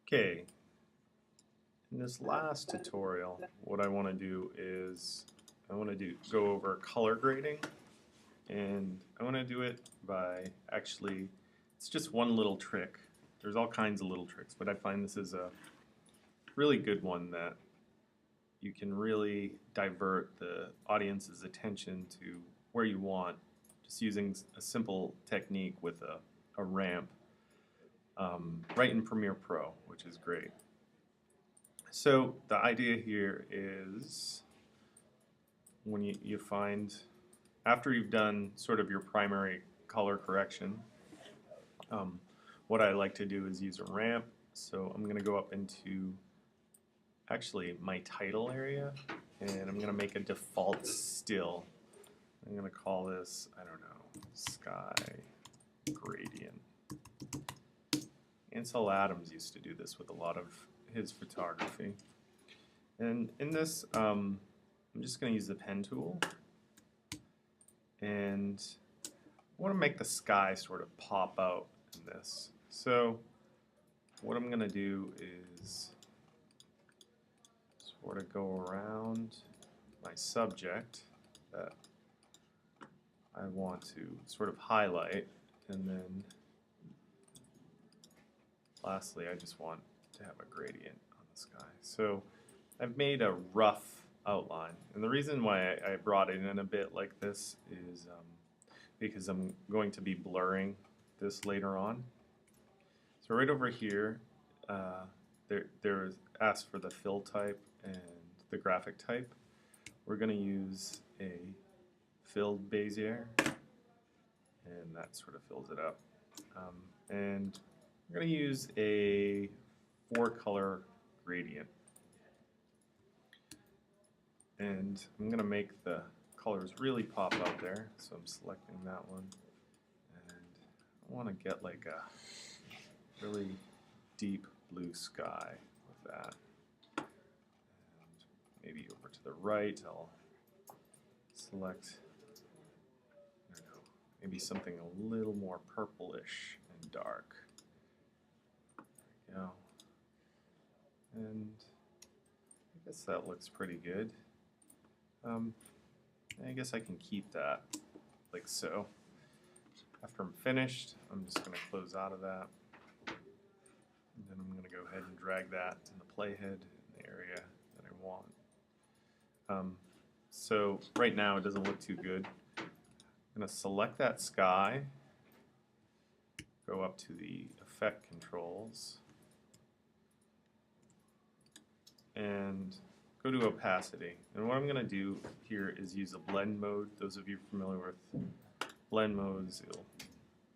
Okay, in this last tutorial, what I want to do is go over color grading, and I want to do it by it's just one little trick. There's all kinds of little tricks, but I find this is a really good one that you can really divert the audience's attention to where you want, just using a simple technique with a ramp right in Premiere Pro, which is great. So the idea here is when you find, after you've done sort of your primary color correction, what I like to do is use a ramp. So I'm going to go up into actually my title area, and I'm going to make a default still. I'm going to call this, I don't know, sky gradient. Ansel Adams used to do this with a lot of his photography. And in this, I'm just going to use the pen tool, and I want to make the sky sort of pop out in this. So what I'm going to do is sort of go around my subject that I want to sort of highlight, and then lastly I just want to have a gradient on the sky. So I've made a rough outline, and the reason why I brought it in a bit like this is because I'm going to be blurring this later on. So right over here, there's asked for the fill type and the graphic type. We're going to use a filled Bezier, and that sort of fills it up. And we're going to use a 4-color gradient. And I'm going to make the colors really pop out there, so I'm selecting that one. And I want to get like a really deep blue sky with that. And maybe over to the right, I'll select, I don't know, maybe something a little more purplish and dark. There we go. And I guess that looks pretty good. I guess I can keep that like so. After I'm finished, I'm just going to close out of that. And then I'm going to go ahead and drag that in the playhead in the area that I want. So right now it doesn't look too good. I'm going to select that sky, go up to the effect controls, and go to opacity. And what I'm going to do here is use a blend mode. Those of you familiar with blend modes, you'll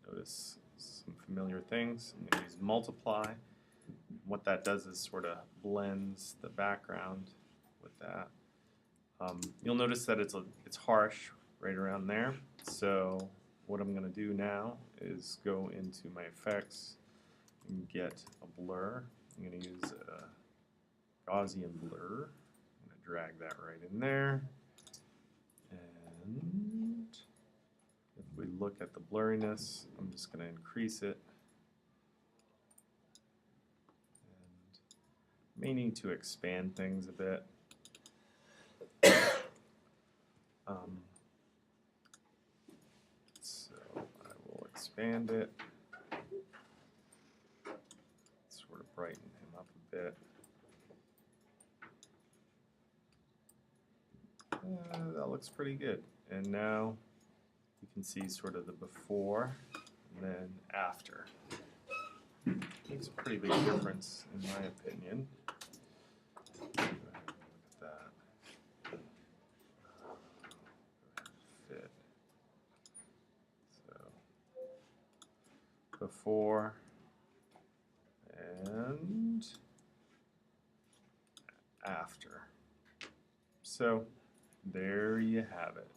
notice some familiar things. I'm going to use multiply. What that does is sort of blends the background with that. You'll notice that it's harsh right around there. So what I'm going to do now is go into my effects and get a blur. I'm going to use a Gaussian blur. Drag that right in there, and if we look at the blurriness, I'm just going to increase it, and may need to expand things a bit. So I will expand it, sort of brighten him up a bit. That looks pretty good. And now you can see sort of the before and then after. Makes a pretty big difference in my opinion. Go ahead and look at that. Fit. So before and after. So there you have it.